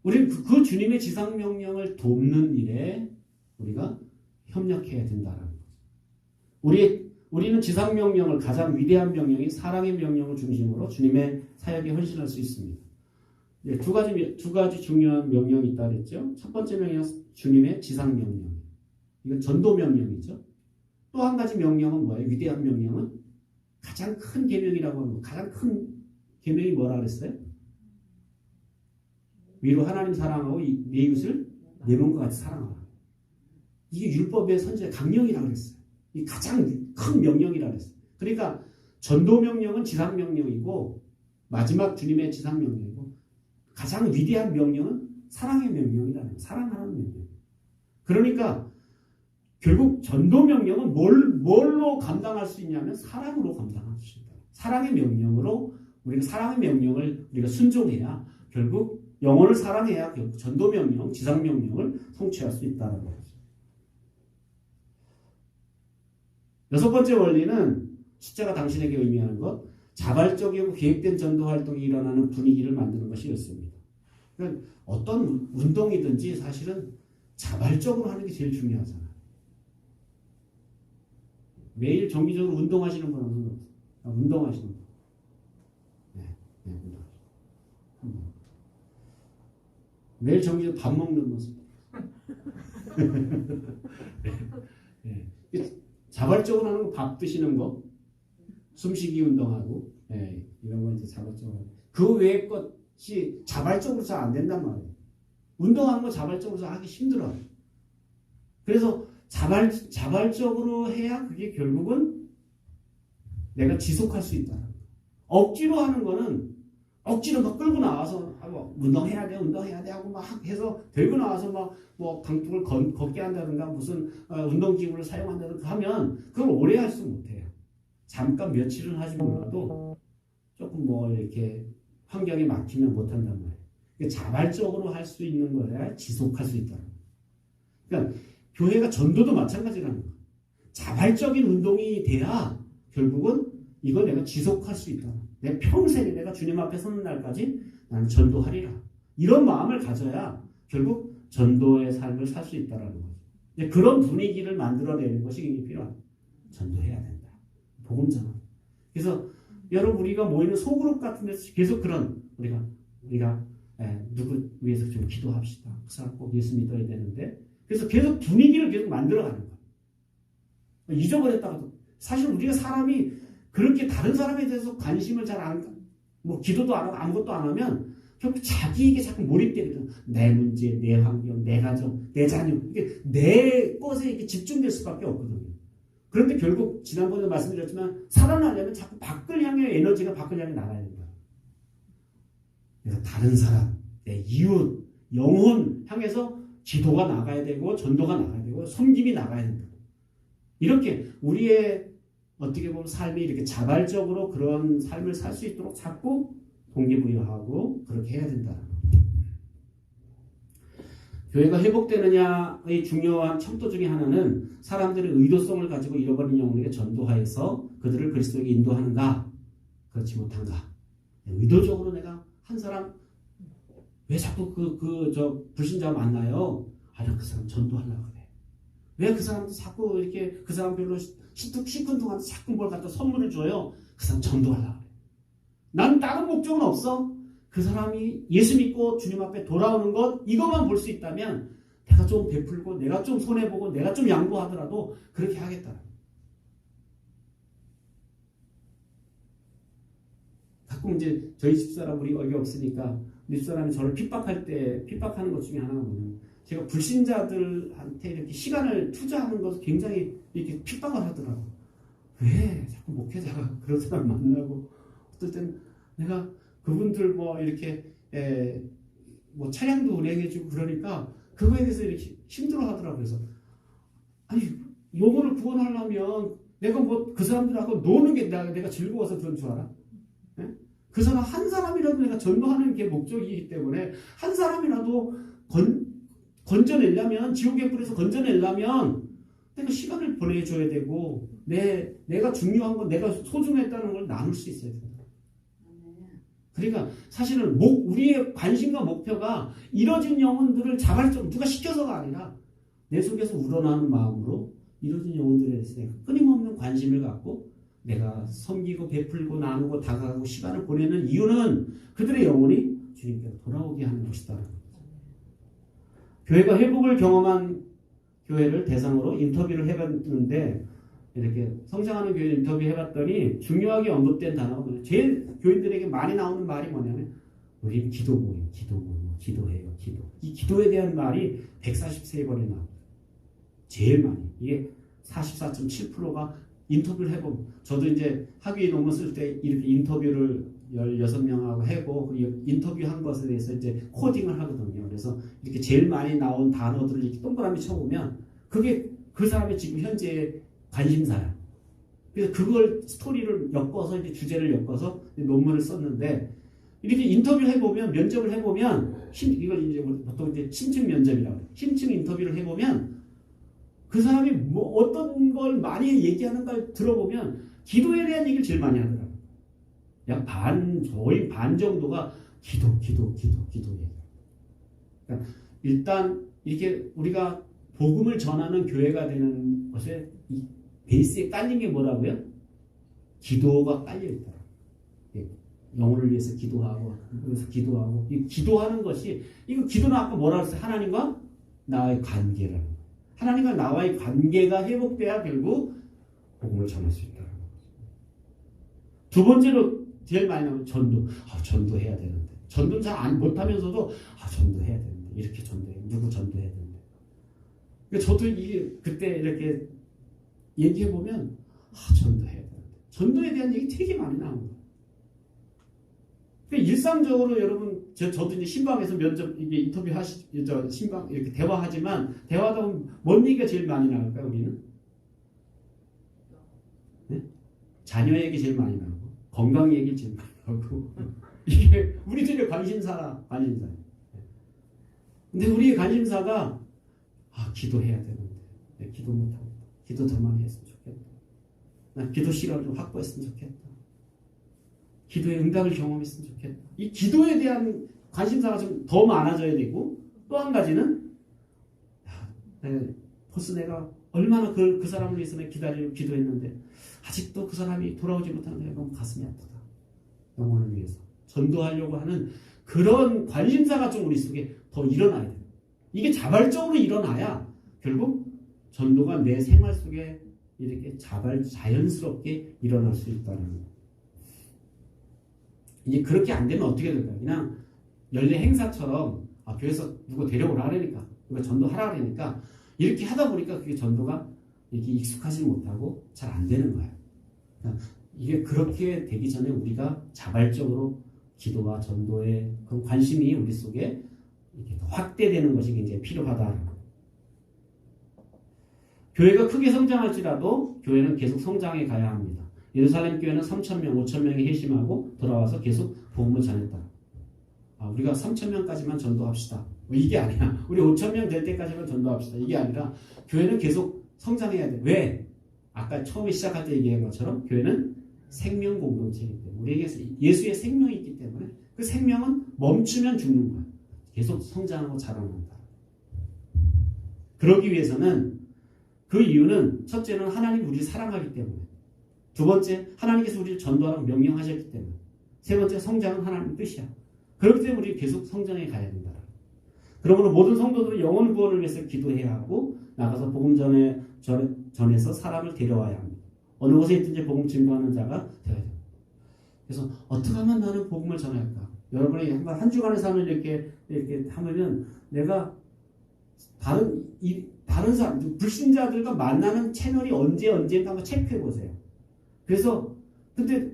우리는 그 주님의 지상 명령을 돕는 일에 우리가 협력해야 된다는 거죠. 우리는 지상 명령을 가장 위대한 명령인 사랑의 명령을 중심으로 주님의 사역에 헌신할 수 있습니다. 두 가지 중요한 명령이 있다 그랬죠. 첫 번째 명령은 주님의 지상 명령. 이건 전도 명령이죠. 또 한 가지 명령은 뭐예요? 위대한 명령은 가장 큰 계명이라고 하는 거. 가장 큰 계명이 뭐라 그랬어요? 위로 하나님 사랑하고 내 이웃을 내 몸과 같이 사랑하라. 이게 율법의 선지자 강령이라고 그랬어요. 이 가장 큰 명령이라고 그랬어요. 그러니까 전도 명령은 지상 명령이고 마지막 주님의 지상 명령이고 가장 위대한 명령은 사랑의 명령이라는 거예요. 사랑하는 명령. 그러니까 결국 전도 명령은 뭘로 감당할 수 있냐면 사랑으로 감당할 수 있다. 사랑의 명령으로 우리가 사랑의 명령을 우리가 순종해야 결국 영혼을 사랑해야 결국 전도 명령, 지상 명령을 성취할 수 있다는 거죠. 여섯 번째 원리는 십자가 당신에게 의미하는 것, 자발적이고 계획된 전도 활동이 일어나는 분위기를 만드는 것이었습니다. 그러니까 어떤 운동이든지 사실은 자발적으로 하는 게 제일 중요하잖아요. 매일 정기적으로 운동하시는 분은 없어요. 운동하시는 분. 운동하시는. 매일 정기적으로 밥 먹는 모습. 자발적으로 하는 거, 밥 드시는 거, 숨쉬기 운동하고, 이런 건 이제 자발적으로 하고. 그 외의 것이 자발적으로 잘 안 된단 말이에요. 운동하는 거 자발적으로 하기 힘들어요. 그래서 자발적으로 해야 그게 결국은 내가 지속할 수 있다. 억지로 하는 거는 억지로 막 끌고 나와서 운동해야 돼 하고 막 해서 들고 나와서 막 뭐 강둑을 걷게 한다든가 무슨 운동기구를 사용한다든가 하면 그걸 오래 할 수 못해요. 잠깐 며칠은 하지 몰라도 조금 뭐 이렇게 환경에 막히면 못한단 말이에요. 자발적으로 할 수 있는 거야 지속할 수 있다. 그러니까 교회가 전도도 마찬가지라는 거예요. 자발적인 운동이 돼야 결국은 이걸 내가 지속할 수 있다. 내 평생에 내가 주님 앞에 서는 날까지 나는 전도하리라. 이런 마음을 가져야 결국 전도의 삶을 살 수 있다는 거죠. 그런 분위기를 만들어내는 것이 굉장히 필요합니다. 전도해야 된다. 복음 전환. 그래서 여러분 우리가 모이는 소그룹 같은 데서 계속 그런 우리가 누구 위해서 좀 기도합시다. 그 사람 꼭 예수 믿어야 되는데 그래서 계속 분위기를 계속 만들어가는 거예요. 잊어버렸다가도 사실 우리가 사람이 그렇게 다른 사람에 대해서 관심을 잘 기도도 안 하고 아무것도 안 하면 결국 자기에게 자꾸 몰입되거든. 내 문제, 내 환경, 내 가정, 내 자녀. 이게 내 것에 이렇게 집중될 수밖에 없거든요. 그런데 결국 지난번에 말씀드렸지만 살아나려면 자꾸 밖을 향해 에너지가 밖을 향해 나가야 된다. 그래서 다른 사람, 내 이웃, 영혼 향해서 기도가 나가야 되고 전도가 나가야 되고 섬김이 나가야 된다. 이렇게 우리의 어떻게 보면 삶이 이렇게 자발적으로 그런 삶을 살 수 있도록 자꾸 동기부여하고 그렇게 해야 된다. 교회가 회복되느냐의 중요한 첨도 중에 하나는 사람들의 의도성을 가지고 잃어버린 영혼에게 전도하여서 그들을 그리스도에게 인도하는가 그렇지 못한가. 의도적으로 내가 한 사람 왜 자꾸 불신자 만나요? 아니 그 사람 전도하려고 그래. 왜 그 사람도 자꾸 이렇게 그 사람 별로 시큰둥한 자꾸 뭘 갖다 선물을 줘요? 그 사람 전도하려고 그래. 난 다른 목적은 없어. 그 사람이 예수 믿고 주님 앞에 돌아오는 것 이것만 볼 수 있다면 내가 좀 베풀고 내가 좀 손해보고 내가 좀 양보하더라도 그렇게 하겠다. 가끔 이제 저희 집사람 우리 여기 없으니까 우리 집사람이 저를 핍박할 때 핍박하는 것 중에 하나가 뭐냐면 제가 불신자들한테 이렇게 시간을 투자하는 것을 굉장히 이렇게 핍박을 하더라고. 왜 자꾸 목회자가 그런 사람 만나고 어떨 때는 내가 그분들 뭐 이렇게 뭐 차량도 운행해주고 그러니까 그거에 대해서 이렇게 힘들어하더라고요. 그래서 아니 영혼을 구원하려면 내가 뭐 그 사람들하고 노는 게 내가 즐거워서 그런 줄 알아? 네? 그 사람 한 사람이라도 내가 전도하는 게 목적이기 때문에 한 사람이라도 건져내려면 지옥의 불에서 건져내려면 내가 시간을 보내줘야 되고 내가 중요한 건 내가 소중했다는 걸 나눌 수 있어야 된다. 그러니까 사실은 우리의 관심과 목표가 이뤄진 영혼들을 자발적으로 누가 시켜서가 아니라 내 속에서 우러나는 마음으로 이뤄진 영혼들에 대해서 내가 끊임없는 관심을 갖고 내가 섬기고 베풀고 나누고 다가가고 시간을 보내는 이유는 그들의 영혼이 주님께로 돌아오게 하는 것이다. 교회가 회복을 경험한 교회를 대상으로 인터뷰를 해봤는데 이렇게 성장하는 교회 인터뷰 해봤더니 중요하게 언급된 단어가 뭐냐면 제일 교인들에게 많이 나오는 말이 뭐냐면 우리 기도 모임, 기도해요, 기도. 이 기도에 대한 말이 143번이 나와요. 제일 많이. 이게 44.7%가 인터뷰를 해보면 저도 이제 학위 논문 쓸 때 이렇게 인터뷰를 16명하고 하고 그 인터뷰한 것에 대해서 이제 코딩을 하거든요. 그래서 이렇게 제일 많이 나온 단어들을 이렇게 동그라미 쳐보면 그게 그 사람의 지금 현재의 관심사야. 그래서 그걸 스토리를 엮어서 이제 주제를 엮어서 논문을 썼는데 이렇게 인터뷰를 해보면 면접을 해보면 이걸 이제 보통 이제 심층 면접이라고 해요. 심층 인터뷰를 해보면 그 사람이 뭐 어떤 걸 많이 얘기하는 걸 들어보면 기도에 대한 얘기를 제일 많이 하더라고요. 약 거의 반 정도가 기도 얘기. 그러니까 일단 이렇게 우리가 복음을 전하는 교회가 되는 것에 이 베이스에 깔린 게 뭐라고요? 기도가 깔려 있더라고요. 영혼을 위해서 기도하고 그래서 기도하고 이 기도하는 것이 이거 기도는 아까 뭐라고 했어요? 하나님과 나와의 관계라는 거예요. 하나님과 나와의 관계가 회복돼야 결국 복음을 전할 수 있다는 거예요. 두 번째로 제일 많이 나오는 전도. 전도해야 되는데. 전도는 잘 못하면서도 전도해야 되는데. 이렇게 전도해. 누구 전도해야 되는데. 그러니까 저도 그때 이렇게 얘기해보면 전도해야 되는데. 전도에 대한 얘기 되게 많이 나오는 거예요. 그러니까 일상적으로 여러분 저도 이제 신방에서 면접 이게 인터뷰 신방 이렇게 대화하지만 대화하다 보면 뭔 얘기가 제일 많이 나올까요? 우리는 네? 자녀 얘기 제일 많이 나오고 건강 얘기 제일 많이 나오고 이게 우리들의 관심사예요. 근데 우리의 관심사가 기도해야 되는데 기도 못하고 기도 더 많이 했으면 좋겠다. 나 기도 시간을 좀 확보했으면 좋겠다. 기도의 응답을 경험했으면 좋겠다. 이 기도에 대한 관심사가 좀 더 많아져야 되고 또 한 가지는 벌써 내가 얼마나 그 사람을 위해서 기다리고 기도했는데 아직도 그 사람이 돌아오지 못하는 게 너무 가슴이 아프다. 영혼을 위해서 전도하려고 하는 그런 관심사가 좀 우리 속에 더 일어나야 돼요. 이게 자발적으로 일어나야 결국 전도가 내 생활 속에 이렇게 자연스럽게 일어날 수 있다는 거예요. 이제 그렇게 안 되면 어떻게 될까요? 그냥 연례 행사처럼 교회에서 누구 데려오라 하려니까 누가 전도하라 하려니까 이렇게 하다 보니까 그게 전도가 이렇게 익숙하지 못하고 잘 안 되는 거예요. 그러니까 이게 그렇게 되기 전에 우리가 자발적으로 기도와 전도에 그런 관심이 우리 속에 이렇게 확대되는 것이 굉장히 필요하다. 교회가 크게 성장할지라도 교회는 계속 성장해 가야 합니다. 예루살렘 교회는 3,000명, 5,000명이 회심하고 돌아와서 계속 복음을 전했다. 우리가 3,000명까지만 전도합시다. 이게 아니야. 우리 5,000명 될 때까지만 전도합시다. 이게 아니라 교회는 계속 성장해야 돼. 왜? 아까 처음에 시작할 때 얘기한 것처럼 교회는 생명 공동체이기 때문에 우리에게 예수의 생명이 있기 때문에 그 생명은 멈추면 죽는 거야. 계속 성장하고 자라난다. 그러기 위해서는 그 이유는 첫째는 하나님이 우리를 사랑하기 때문에 두 번째, 하나님께서 우리를 전도하라고 명령하셨기 때문에 세 번째, 성장은 하나님의 뜻이야. 그렇기 때문에 우리 계속 성장해 가야 된다. 그러므로 모든 성도들은 영혼 구원을 위해서 기도해야 하고 나가서 복음 전해서 사람을 데려와야 합니다. 어느 곳에 있든지 복음 증거하는 자가 되어야 됩니다. 그래서 어떻게 하면 나는 복음을 전할까? 여러분이 한 주간의 삶을 이렇게 하면 내가 다른 사람, 불신자들과 만나는 채널이 언제인가 한번 체크해 보세요. 그래서 근데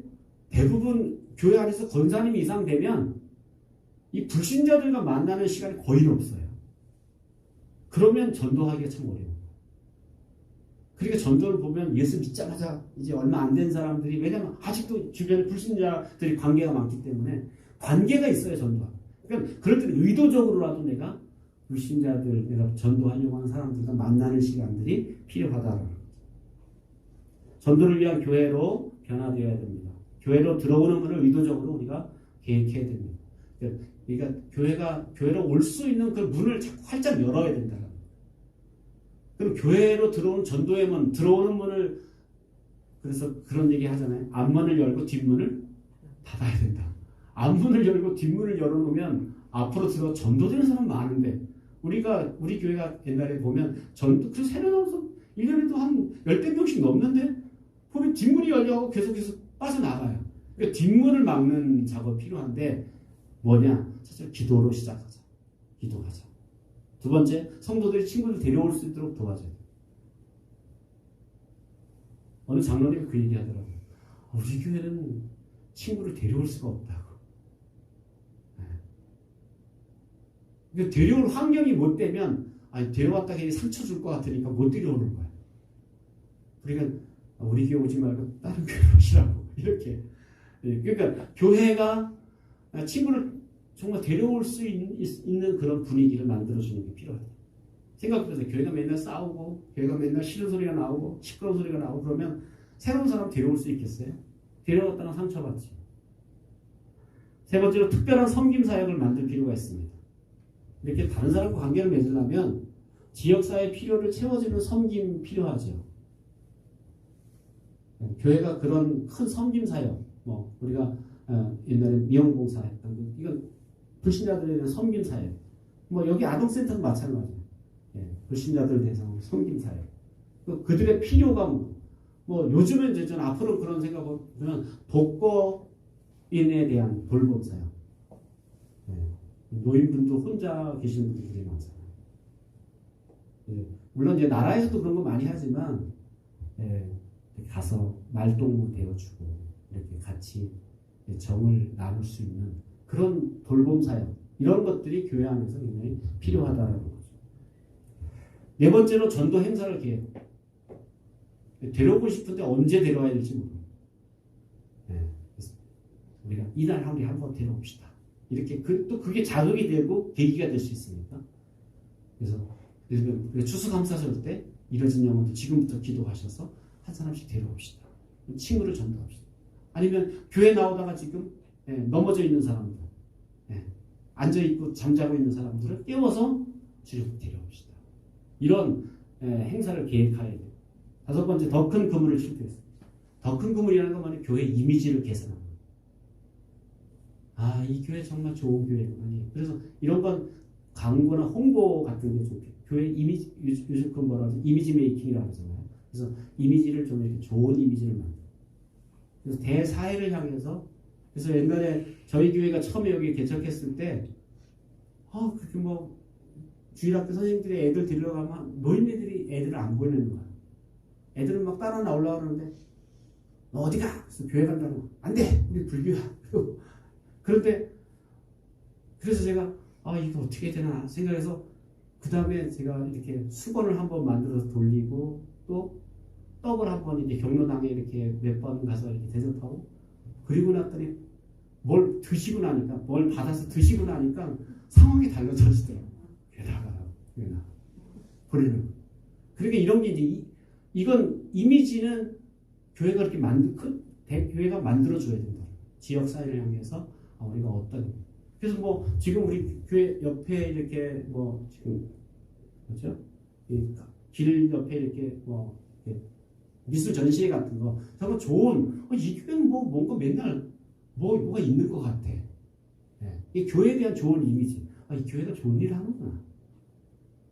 대부분 교회 안에서 권사님 이상 되면 이 불신자들과 만나는 시간이 거의 없어요. 그러면 전도하기가 참 어려워요. 그러니까 전도를 보면 예수 믿자마자 이제 얼마 안 된 사람들이, 왜냐면 아직도 주변에 불신자들이 관계가 많기 때문에 관계가 있어요, 전도가. 그러니까 그럴 때는 의도적으로라도 내가 불신자들, 내가 전도하려고 하는 사람들과 만나는 시간들이 필요하다는 거죠. 전도를 위한 교회로 변화되어야 됩니다. 교회로 들어오는 것을 의도적으로 우리가 계획해야 됩니다. 그러니까 교회로 올 수 있는 그 문을 자꾸 활짝 열어야 된다. 그럼 교회로 들어오는 전도의 문, 들어오는 문을, 그래서 그런 얘기 하잖아요. 앞문을 열고 뒷문을 닫아야 된다. 앞문을 열고 뒷문을 열어놓으면 앞으로 들어 전도되는 사람 많은데, 우리 교회가 옛날에 보면 그 새로 나와서 1년에도 한 10대 명씩 넘는데 보면 뒷문이 열려고 계속해서 빠져나가요. 그러니까 뒷문을 막는 작업이 필요한데 뭐냐? 첫째, 기도로 시작하자. 기도하자. 두 번째, 성도들이 친구를 데려올 수 있도록 도와줘야 돼. 어느 장로님이 그 얘기 하더라고요. 우리 교회는 친구를 데려올 수가 없다고. 네. 데려올 환경이 못 되면, 데려왔다 괜히 상처 줄 것 같으니까 못 데려오는 거야. 그러니까 우리 교회 오지 말고 다른 교회로 오시라고. 이렇게. 그러니까 교회가 친구를 정말 데려올 수 있는 그런 분위기를 만들어주는 게 필요하다. 생각해보세요. 교회가 맨날 싸우고, 교회가 맨날 싫은 소리가 나오고, 시끄러운 소리가 나오고, 그러면 새로운 사람 데려올 수 있겠어요? 데려왔다가 상처받지. 세 번째로, 특별한 섬김 사역을 만들 필요가 있습니다. 이렇게 다른 사람과 관계를 맺으려면 지역사회 필요를 채워주는 섬김이 필요하죠. 교회가 그런 큰 섬김 사역, 우리가 옛날에 미용봉사 했던 거, 이건 불신자들에 대한 섬김 사역. 여기 아동센터도 마찬가지예요. 불신자들 대상 섬김 사역. 그들의 필요가 요즘은 이제 전 앞으로 그런 생각을 보면 독거인에 대한 돌봄 사역. 노인분도 혼자 계시는 분들이 많잖아요. 물론 이제 나라에서도 그런 거 많이 하지만 가서 말동무 되어주고 이렇게 같이 정을 나눌 수 있는 그런 돌봄 사역, 이런 것들이 교회 안에서 굉장히 필요하다는 거죠. 네 번째로 전도 행사를 계획. 데려오고 싶은데 언제 데려와야 될지 모르고. 우리가 이날 우리 한번 데려옵시다. 이렇게 또 그게 자극이 되고 계기가 될 수 있으니까. 그래서 추수감사절 때 이뤄진 영혼도 지금부터 기도하셔서 한 사람씩 데려옵시다. 친구를 전도합시다. 아니면 교회 나오다가 지금 넘어져 있는 사람들, 앉아있고 잠자고 있는 사람들을 깨워서 주로 데려옵시다. 이런 행사를 계획해야 돼요. 다섯 번째, 더 큰 그물을 실패했어요. 더 큰 그물이라는 건 말이 교회 이미지를 개선하는 거예요. 이 교회 정말 좋은 교회구나. 그래서 이런 건 광고나 홍보 같은 게 좀 교회 이미지, 요즘 그 뭐라고 이미지 메이킹이라고 하잖아요. 그래서 이미지를 좀 이렇게 좋은 이미지를 만들어요. 그래서 대사회를 향해서, 그래서 옛날에 저희 교회가 처음에 여기 개척했을 때, 그렇게 주일학교 선생님들이 애들 데려가면 노인네들이 애들을 안 보내는 거야. 애들은 막 따라 나오려고 그러는데, 너 어디 가? 그래서 교회 간다고. 안 돼! 우리 불교야. 그런데, 그래서 제가, 이거 어떻게 해야 되나 생각해서, 그 다음에 제가 이렇게 수건을 한번 만들어서 돌리고, 또 떡을 한번 이제 경로당에 이렇게 몇 번 가서 이렇게 대접하고, 그리고 났더니 뭘 드시고 나니까, 뭘 받아서 드시고 나니까 상황이 달라졌더라고요. 게다가 보내는. 그러니까 이런 게 이제 이건 이미지는 교회가 이렇게 교회가 만들어줘야 된다. 지역 사회를 향해서 우리가 어떤, 그래서 지금 우리 교회 옆에 이렇게 지금 그렇죠? 길 옆에 이렇게 미술 전시회 같은 거 정말 좋은, 이 교회는 뭔가 맨날 뭐가 있는 것 같아. 이 교회에 대한 좋은 이미지. 이 교회가 좋은 일을 하는구나.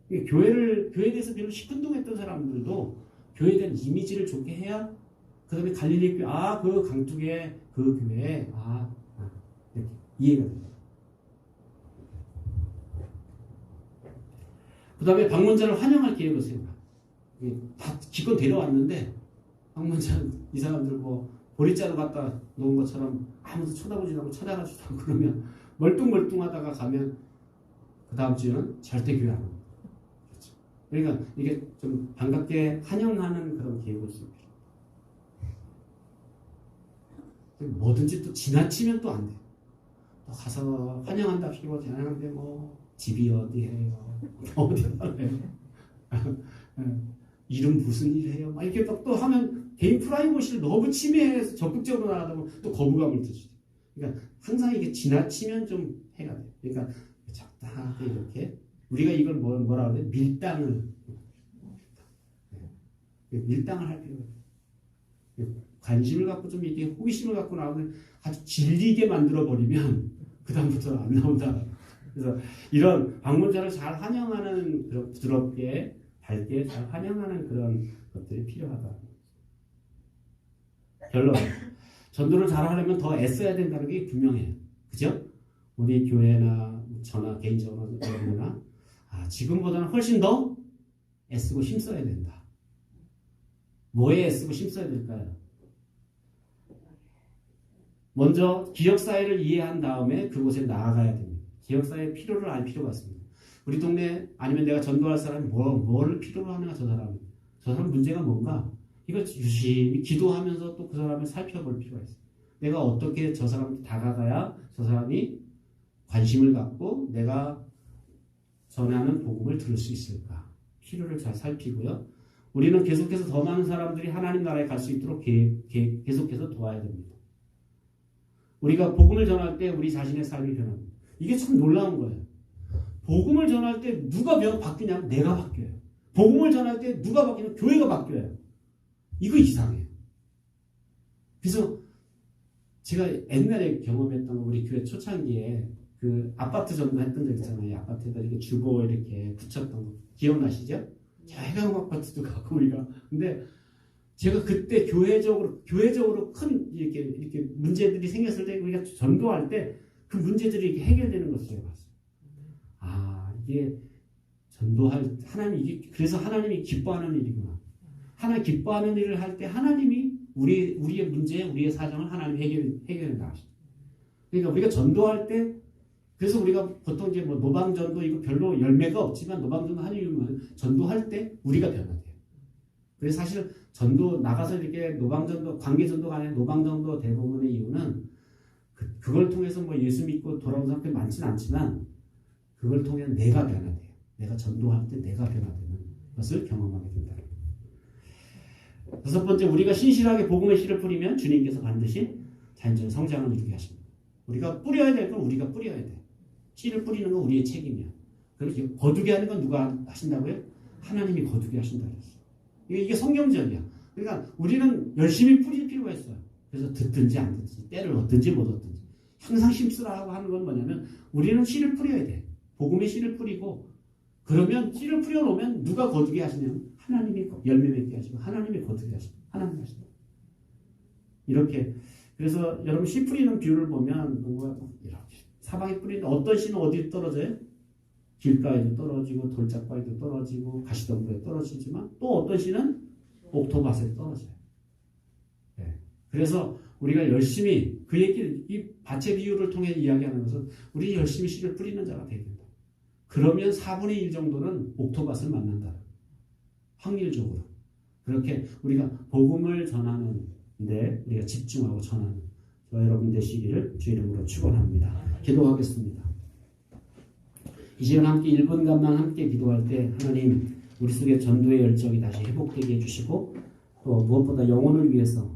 교회에 대해서 별로 시큰둥했던 사람들도 교회에 대한 이미지를 좋게 해야, 그 다음에 갈릴리 교회, 그 강둑의 그 교회, 이렇게 이해가 됩니다. 그 다음에 방문자를 환영할 계획을 세우라. 다 기껏 데려왔는데, 방문자, 이 사람들 보리자루 갖다 놓은 것처럼 아무도 쳐다보지도 않고 찾아가지도 않고 그러면 멀뚱멀뚱하다가 가면 그 다음 주에는 절대 교회 안 옵니다. 그렇죠. 그러니까 이게 좀 반갑게 환영하는 그런 계획을 쓰고 뭐든지 또 지나치면 또 안 돼. 또 가서 환영한답시고 대단한데 뭐 집이 어디해요? 어디 살아요? 이름 무슨 일 해요? 막 이렇게 또 하면 개인 프라이버시를 너무 침해해서 적극적으로 나가다 보면 또 거부감을 드시죠. 그러니까 항상 이게 지나치면 좀 해야 돼. 그러니까 적당하게 이렇게 우리가 이걸 뭐라 그래? 밀당을 할 필요가 있어요. 관심을 갖고 좀 이렇게 호기심을 갖고 나오면 아주 질리게 만들어 버리면 그 다음부터 안 나온다. 그래서 이런 방문자를 잘 환영하는 그런 부드럽게 밝게 잘 환영하는 그런 것들이 필요하다. 결론. 전도를 잘 하려면 더 애써야 된다는 게 분명해요. 그죠? 우리 교회나 저나 개인적으로 여러분이나 지금보다는 훨씬 더 애쓰고 힘써야 된다. 뭐에 애쓰고 힘써야 될까요? 먼저 기억사회를 이해한 다음에 그곳에 나아가야 됩니다. 기억사회의 필요를 알 필요가 있습니다. 우리 동네 아니면 내가 전도할 사람이 뭘 필요로 하는가 저 사람 문제가 뭔가 이걸 유심히 기도하면서 또 그 사람을 살펴볼 필요가 있어요. 내가 어떻게 저 사람한테 다가가야 저 사람이 관심을 갖고 내가 전하는 복음을 들을 수 있을까? 필요를 잘 살피고요. 우리는 계속해서 더 많은 사람들이 하나님 나라에 갈 수 있도록 계속해서 도와야 됩니다. 우리가 복음을 전할 때 우리 자신의 삶이 변합니다. 이게 참 놀라운 거예요. 복음을 전할 때 누가 바뀌냐면 내가 바뀌어요. 복음을 전할 때 누가 바뀌냐면 교회가 바뀌어요. 이거 이상해요. 그래서 제가 옛날에 경험했던 거 우리 교회 초창기에 그 아파트 전도했던 적 있잖아요. 아파트에다 이렇게 주보 이렇게 붙였던 거 기억나시죠? 해강 아파트도 가고 우리가 근데 제가 그때 교회적으로 큰 이렇게 문제들이 생겼을 때 우리가 전도할 때 그 문제들이 이렇게 해결되는 것을 제가 봤어요. 이게 전도할 그래서 하나님이 기뻐하는 일이구나. 하나님 기뻐하는 일을 할 때 하나님이 우리의 문제, 우리의 사정을 하나님이 해결해 나가시죠. 그러니까 우리가 전도할 때 그래서 우리가 보통 이제 뭐 노방전도 이거 별로 열매가 없지만 노방전도 하는 이유는 전도할 때 우리가 변화돼요. 그래서 사실 전도 나가서 이렇게 노방전도 관계전도가 아니라 노방전도 대부분의 이유는 그걸 통해서 뭐 예수 믿고 돌아온 사람들이 많지는 않지만 그걸 통해 내가 변화돼요. 내가 전도할 때 내가 변화되는 것을 경험하게 된다. 다섯 번째, 우리가 신실하게 복음의 씨를 뿌리면 주님께서 반드시 자연적인 성장을 이루게 하십니다. 우리가 뿌려야 될 건 우리가 뿌려야 돼. 씨를 뿌리는 건 우리의 책임이야. 그래서 거두게 하는 건 누가 하신다고요? 하나님이 거두게 하신다고 했어요. 이게 성경적이야. 그러니까 우리는 열심히 뿌릴 필요가 있어요. 그래서 듣든지 안 듣든지 때를 얻든지 못 얻든지 항상 힘쓰라고 하는 건 뭐냐면 우리는 씨를 뿌려야 돼. 복음의 씨를 뿌리고 그러면 씨를 뿌려놓으면 누가 거두게 하시냐면 하나님이 열매 맺게 하시고 하나님이 거두게 하시고 하나님이 하신다. 이렇게 그래서 여러분 씨 뿌리는 비율을 보면 이렇게 사방에 뿌리는 어떤 씨는 어디 떨어져요? 길가에도 떨어지고 돌짝바위도 떨어지고 가시덤불에 떨어지지만 또 어떤 씨는 옥토밭에 떨어져요. 네. 그래서 우리가 열심히 그 얘기를 이 밭의 비유를 통해 이야기하는 것은 우리 열심히 씨를 뿌리는 자가 되야 된다. 그러면 4분의 1 정도는 옥토밭을 만난다. 확률적으로. 그렇게 우리가 복음을 전하는데 우리가 집중하고 전하는 저와 여러분 되시기를 주 이름으로 축원합니다. 기도하겠습니다. 이제 함께 1분간만 함께 기도할 때 하나님 우리 속에 전도의 열정이 다시 회복되게 해주시고 또 무엇보다 영혼을 위해서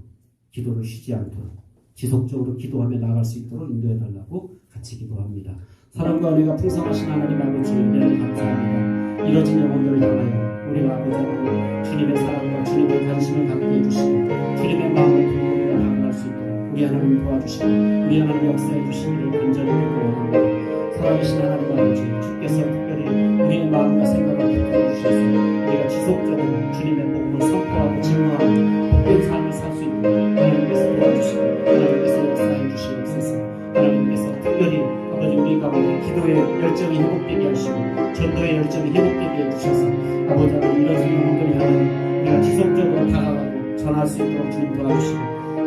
기도를 쉬지 않도록 지속적으로 기도하며 나아갈 수 있도록 인도해달라고 같이 기도합니다. 사랑과 은혜가 풍성하신 하나님 아버지 은혜를 감사합니다. 이뤄진 영혼들을 향하여 우리가 아버지 하나님 주님의 사랑과 주님의 관심을 갖게 해주시고 주님의 마음을 통하여 나아갈 수 있도록 우리 하나님 도와주시고 우리 하나님 역사해 주시기를 간절히 기도합니다. 살아계신 하나님 아버지 주께서 특별히 우리의 마음과 생각을 붙들어 주셔서 우리가 지속적으로 주님의 복음을 선포하고 증거하는 복된 삶을 살 수 있도록 하나님께서 도와주시고 하나님께서 역사해 주시옵소서. 하나님께서 특별히 아버지 우리 가운데 기도의 열정이 회복되게 하시고 전도의 열정이 회복되게 해주셔서 아버지 하나님 이런 영혼들을 향해 우리가 지속적으로 다가가고 전할 수 있도록 주님 도와주시고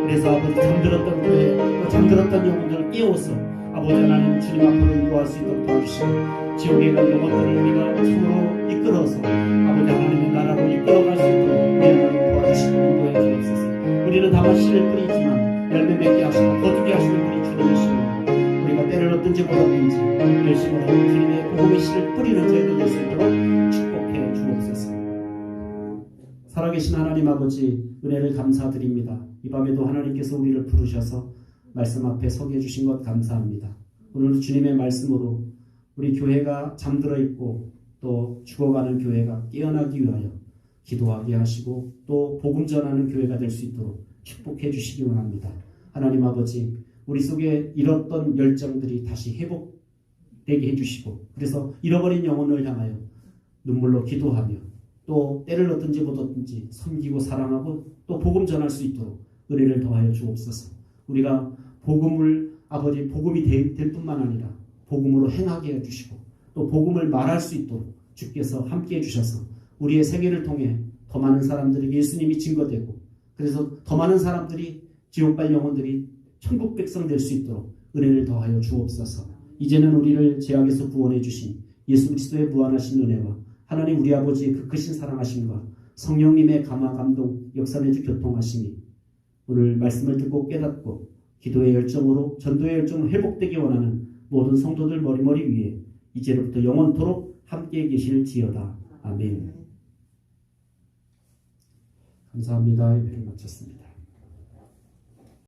그래서 아버지 잠들었던 교회 또 잠들었던 영혼들을 깨워서 아버지 하나님 주님 앞으로 인도할 수 있도록 도와주시고 지옥에 간 영혼들을 우리가 참으로 이끌어서 아버지 하나님의 나라로 이끌어갈 수 있도록 우리를 도와주시고 인도해 주옵소서. 우리는 다만 씨를 뿌리지만 열매 맺게 하시고 거두게 하시는 우리 주님이시오. 우리가 때를 얻든지 못 얻든지 열심으로 주님의 복음의 씨를 뿌리는 저희들 될 수 있도록 축복해 주옵소서. 살아계신 하나님 아버지, 은혜를 감사드립니다. 이 밤에도 하나님께서 우리를 부르셔서 말씀 앞에 서게 해주신 것 감사합니다. 오늘 주님의 말씀으로 우리 교회가 잠들어 있고 또 죽어가는 교회가 깨어나기 위하여 기도하게 하시고 또 복음 전하는 교회가 될 수 있도록 축복해 주시기 원합니다. 하나님 아버지, 우리 속에 잃었던 열정들이 다시 회복되게 해주시고, 그래서 잃어버린 영혼을 향하여 눈물로 기도하며 또 때를 얻든지 못 얻든지 섬기고 사랑하고 또 복음 전할 수 있도록 은혜를 더하여 주옵소서. 우리가 복음을 아버지 복음이 될 뿐만 아니라 복음으로 행하게 해주시고 또 복음을 말할 수 있도록 주께서 함께해 주셔서 우리의 세계를 통해 더 많은 사람들에게 예수님이 증거되고, 그래서 더 많은 사람들이 지옥갈 영혼들이 천국 백성 될 수 있도록 은혜를 더하여 주옵소서. 이제는 우리를 죄악에서 구원해 주신 예수 그리스도의 무한하신 은혜와 하나님 우리 아버지의 그 크신 사랑하심과 성령님의 감화 감동 역사 내주 교통하심이 오늘 말씀을 듣고 깨닫고 기도의 열정으로 전도의 열정으로 회복되기 원하는 모든 성도들 머리머리 위에 이제로부터 영원토록 함께 계실지어다. 아멘. 감사합니다. 예배를 마쳤습니다.